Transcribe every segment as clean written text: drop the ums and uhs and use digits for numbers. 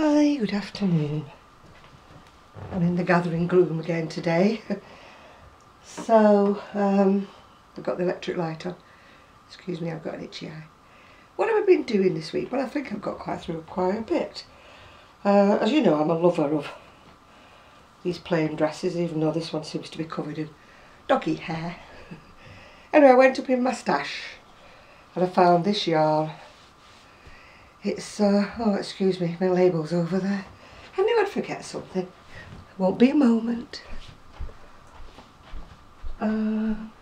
Hi, good afternoon. I'm in the gathering gloom again today. So, I've got the electric light on. Excuse me, I've got an itchy eye. What have I been doing this week? Well, I think I've got quite a bit. As you know, I'm a lover of these plain dresses, even though this one seems to be covered in doggy hair. Anyway, I went up in my stash and I found this yarn. It's, oh excuse me, my label's over there. I knew I'd forget something. Won't be a moment. Anyway,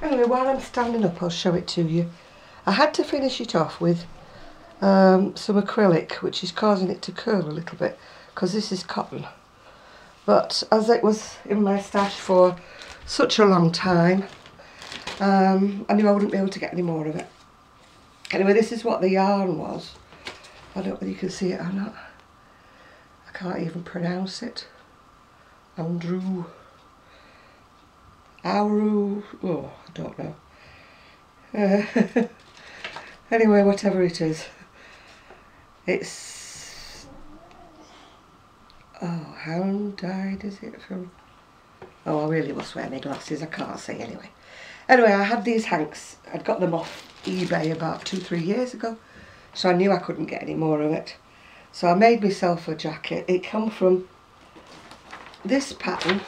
while I'm standing up, I'll show it to you. I had to finish it off with some acrylic, which is causing it to curl a little bit, because this is cotton. But as it was in my stash for such a long time, I knew I wouldn't be able to get any more of it. Anyway, this is what the yarn was. I don't know whether you can see it or not. I can't even pronounce it. Auru. Oh, I don't know. Anyway, whatever it is. It's... oh, how dyed is it from? Oh, I really must wear my glasses. I can't see anyway. Anyway, I had these hanks. I'd got them off eBay about 2-3 years ago, so I knew I couldn't get any more of it. So I made myself a jacket. It came from this pattern,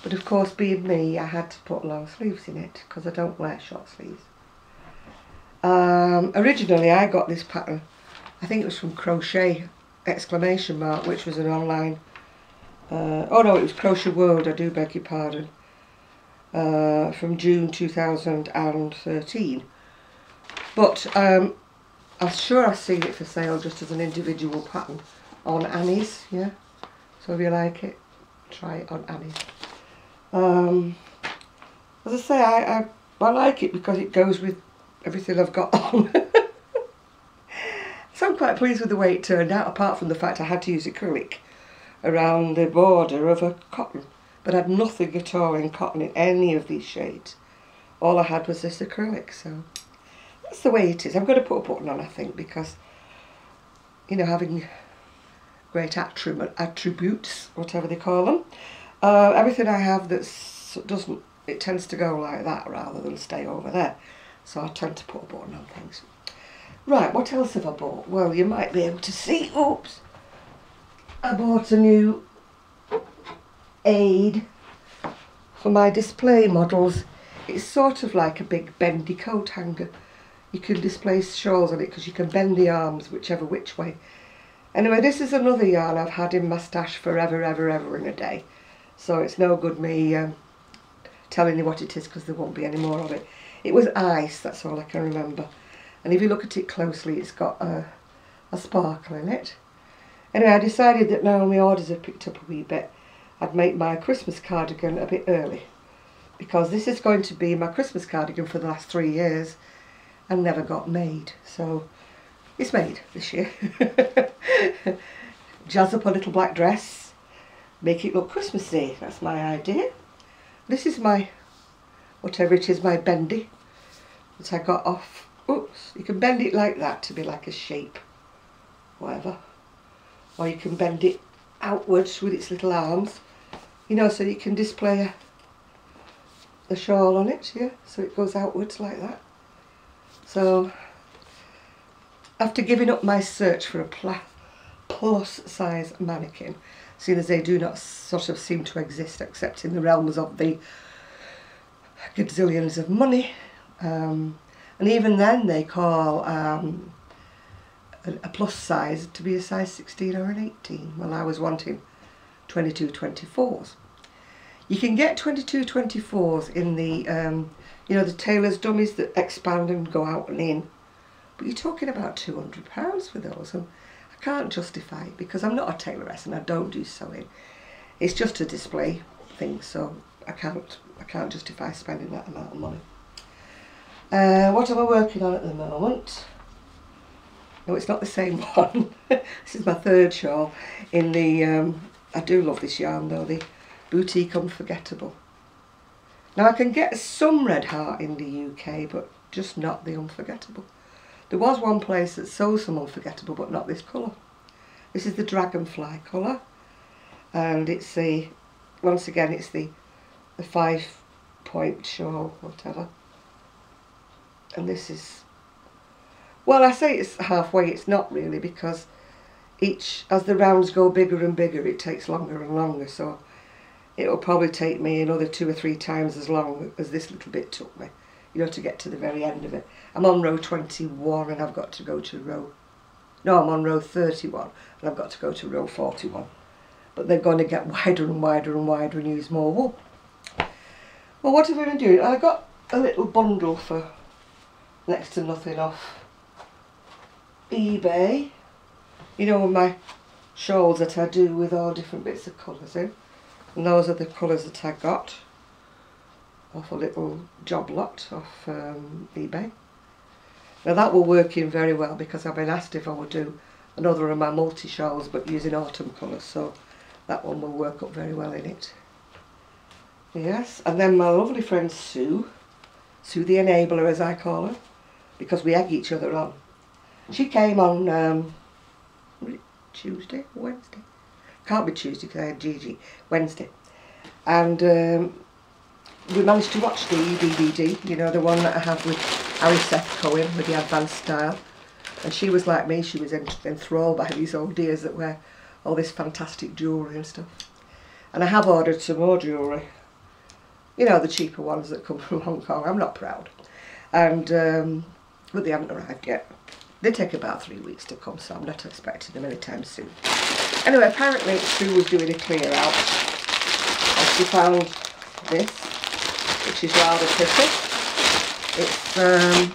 but of course, being me, I had to put long sleeves in it because I don't wear short sleeves. Originally, I got this pattern, I think it was from Crochet, ! Which was an online, oh no, it was Crochet World, I do beg your pardon, from June 2013. But I'm sure I've seen it for sale just as an individual pattern on Annie's, yeah. So if you like it, try it on Annie's. As I say, I like it because it goes with everything I've got on. So I'm quite pleased with the way it turned out, apart from the fact I had to use acrylic around the border of a cotton. But I had nothing at all in cotton in any of these shades. All I had was this acrylic, so that's the way it is. I'm going to put a button on, I think, because, you know, having great attributes, whatever they call them, everything I have that's doesn't, it tends to go like that rather than stay over there. So I tend to put a button on things. Right, what else have I bought? Well, you might be able to see, oops, I bought a new aid for my display models. It's sort of like a big bendy coat hanger. You can display shawls on it because you can bend the arms whichever which way. Anyway, this is another yarn I've had in my stash forever, ever and a day. So it's no good me telling you what it is because there won't be any more of it. It was ice, that's all I can remember. And if you look at it closely, it's got a sparkle in it. Anyway, I decided that now my orders have picked up a wee bit, I'd make my Christmas cardigan a bit early. Because this is going to be my Christmas cardigan for the last 3 years and never got made. So it's made this year. Jazz up a little black dress, make it look Christmassy, that's my idea. This is my, whatever it is, my bendy that I got off. Oops, you can bend it like that to be like a shape, whatever. Or you can bend it outwards with its little arms, you know, so you can display a shawl on it, yeah, so it goes outwards like that. So, after giving up my search for a plus size mannequin, seeing as they do not sort of seem to exist except in the realms of the gazillions of money, and even then they call a plus size to be a size 16 or an 18. Well, I was wanting 22 24s. You can get 22 24s in the, you know, the tailor's dummies that expand and go out and in. But you're talking about £200 for those, and I can't justify it because I'm not a tailoress and I don't do sewing. It's just a display thing, so I can't justify spending that amount of money. What am I working on at the moment? No, it's not the same one. This is my third shawl in the, I do love this yarn though, the Boutique Unforgettable. Now I can get some red heart in the UK, but just not the unforgettable. There was one place that sold some unforgettable, but not this colour. This is the dragonfly colour, and it's the, once again, it's the 5-point shawl, whatever. And this is, well, I say it's halfway, it's not really, because as the rounds go bigger and bigger, it takes longer and longer, so it'll probably take me another 2 or 3 times as long as this little bit took me, you know, to get to the very end of it. I'm on row 21 and I've got to go to row, no, I'm on row 31 and I've got to go to row 41. But they're going to get wider and wider and wider and use more wool. Well, what have I been doing? I got a little bundle for next to nothing off eBay. You know, my shawls that I do with all different bits of colours in. And those are the colours that I got off a little job lot off eBay. Now that will work in very well because I've been asked if I would do another of my multi-shawls but using autumn colours, so that one will work up very well in it. Yes, and then my lovely friend Sue the Enabler as I call her, because we egg each other on. She came on Tuesday, Wednesday? Can't be Tuesday because I had Gigi. Wednesday. And we managed to watch the DVD, you know, the one that I have with Harry Seth Cohen with the advanced style. And she was like me, she was enthralled by these old dears that wear all this fantastic jewellery and stuff. And I have ordered some more jewellery. You know, the cheaper ones that come from Hong Kong. I'm not proud. And, but they haven't arrived yet. They take about 3 weeks to come, so I'm not expecting them anytime soon. Anyway, apparently Sue was doing a clear out. And she found this, which is rather pretty. It's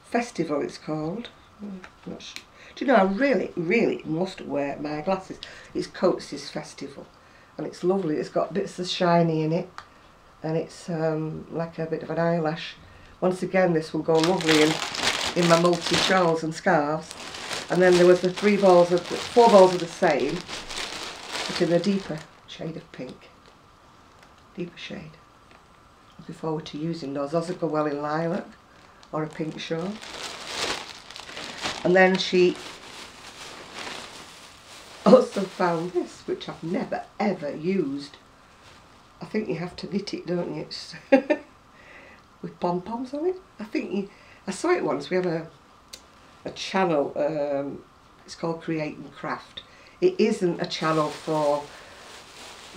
Festival, it's called. I'm not sure. Do you know, I really must wear my glasses. It's Coates' Festival. And it's lovely. It's got bits of shiny in it. And it's like a bit of an eyelash. Once again, this will go lovely in my multi-shawls and scarves. And then there was the 4 balls of the same, but in a deeper shade of pink. Deeper shade. Looking forward to using those. Those will go well in lilac or a pink shawl. And then she also found this, which I've never ever used. I think you have to knit it, don't you? It's with pom-poms on it. I saw it once. We have a channel, it's called Create and Craft. It isn't a channel for,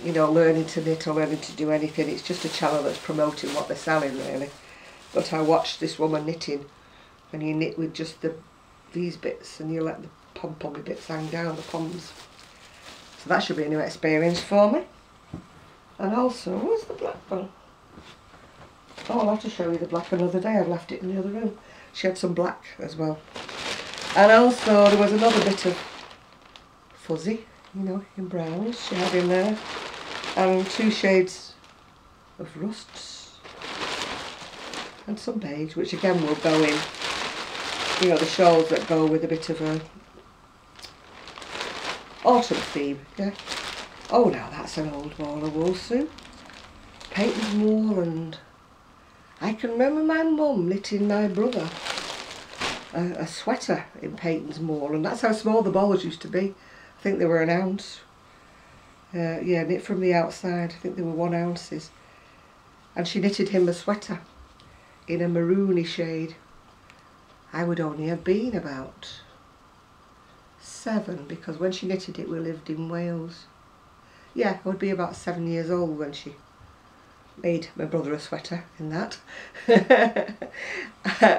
you know, learning to knit or learning to do anything. It's just a channel that's promoting what they're selling, really. But I watched this woman knitting, and you knit with just these bits, and you let the pom-pommy bits hang down, the poms. So that should be a new experience for me. And also, where's the black one? Oh, I'll have to show you the black another day. I've left it in the other room. She had some black as well. And also there was another bit of fuzzy, you know, in browns she had in there. And 2 shades of rusts. And some beige, which again will go in, you know, the shawls that go with a bit of a autumn theme, yeah. Oh, now that's an old ball of wool, Sue. Peyton's Moorland. I can remember my mum knitting my brother a sweater in Peyton's Moorland. That's how small the balls used to be. I think they were 1 ounce. Yeah, knit from the outside. I think they were 1 ounces. And she knitted him a sweater in a maroony shade. I would only have been about 7, because when she knitted it we lived in Wales. Yeah, I would be about 7 years old when she made my brother a sweater in that.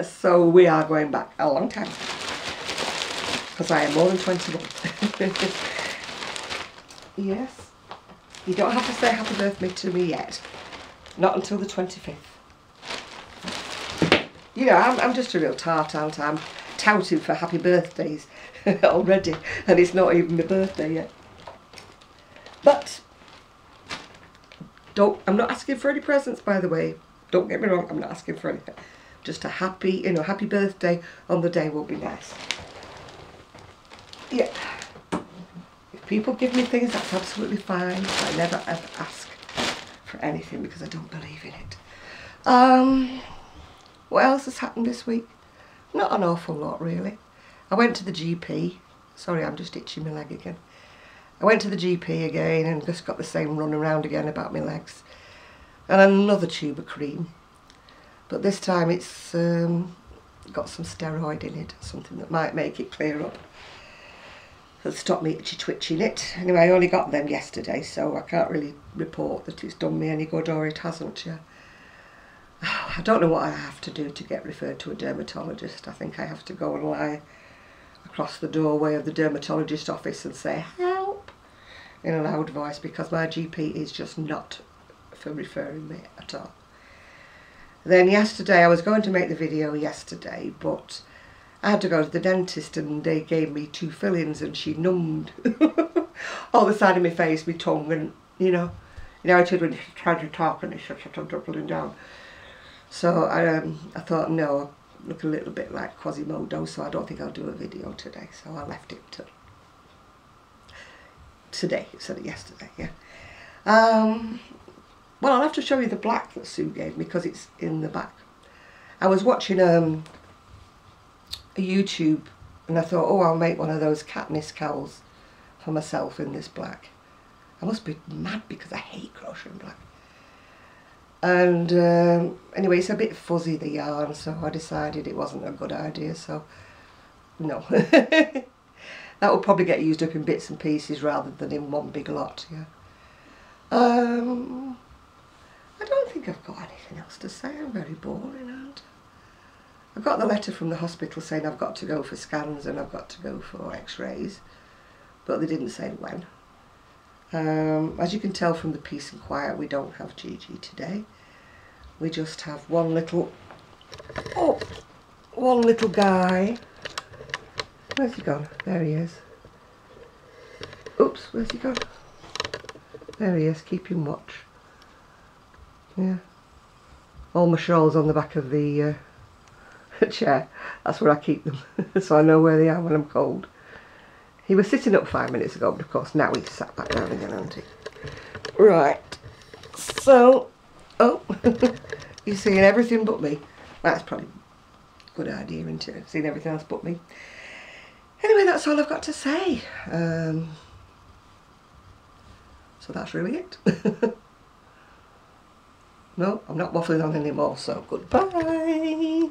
So we are going back a long time, because I am more than 21. Yes, you don't have to say happy birthday to me yet, not until the 25th. You know, I'm just a real tart, aren't I? I'm touting for happy birthdays already, and it's not even my birthday yet. But I'm not asking for any presents, by the way. Don't get me wrong, I'm not asking for anything. Just a happy, you know, happy birthday on the day will be nice. Yeah. If people give me things, that's absolutely fine. I never ever ask for anything because I don't believe in it. What else has happened this week? Not an awful lot really. I went to the GP. Sorry, I'm just itching my leg again. I went to the GP again and just got the same run around again about my legs. And another tube of cream. But this time it's got some steroid in it, something that might make it clear up. It'll stop me itchy twitching it. Anyway, I only got them yesterday, so I can't really report that it's done me any good or it hasn't. Yeah. I don't know what I have to do to get referred to a dermatologist. I think I have to go and lie across the doorway of the dermatologist office and say help in a loud voice, because my GP is just not for referring me at all. Then yesterday, I was going to make the video yesterday, but I had to go to the dentist and they gave me 2 fillings and she numbed all the side of my face, my tongue, and you know how it is when you try to talk and it's just doubling down. So I thought, no, I look a little bit like Quasimodo, so I don't think I'll do a video today. So I left it till today instead of yesterday, yeah. Well, I'll have to show you the black that Sue gave me because it's in the back. I was watching a YouTube and I thought, oh, I'll make one of those Katniss cowls for myself in this black. I must be mad because I hate crochet in black. And anyway, it's a bit fuzzy, the yarn, so I decided it wasn't a good idea, so no. That will probably get used up in bits and pieces rather than in one big lot, yeah. I don't think I've got anything else to say. I'm very boring, aren't I? I got the letter from the hospital saying I've got to go for scans and I've got to go for x-rays, but they didn't say when. As you can tell from the peace and quiet, we don't have Gigi today. We just have one little guy. Where's he gone? There he is. Oops, where's he gone? There he is, keeping watch. Yeah. All my shawls on the back of the chair. That's where I keep them, so I know where they are when I'm cold. He was sitting up 5 minutes ago, but of course now he's sat back down again, hasn't he? Right. So, oh, you're seeing everything but me. That's probably a good idea, isn't it? Seeing everything else but me. Anyway, that's all I've got to say. So that's really it. No, I'm not waffling on anymore, so goodbye.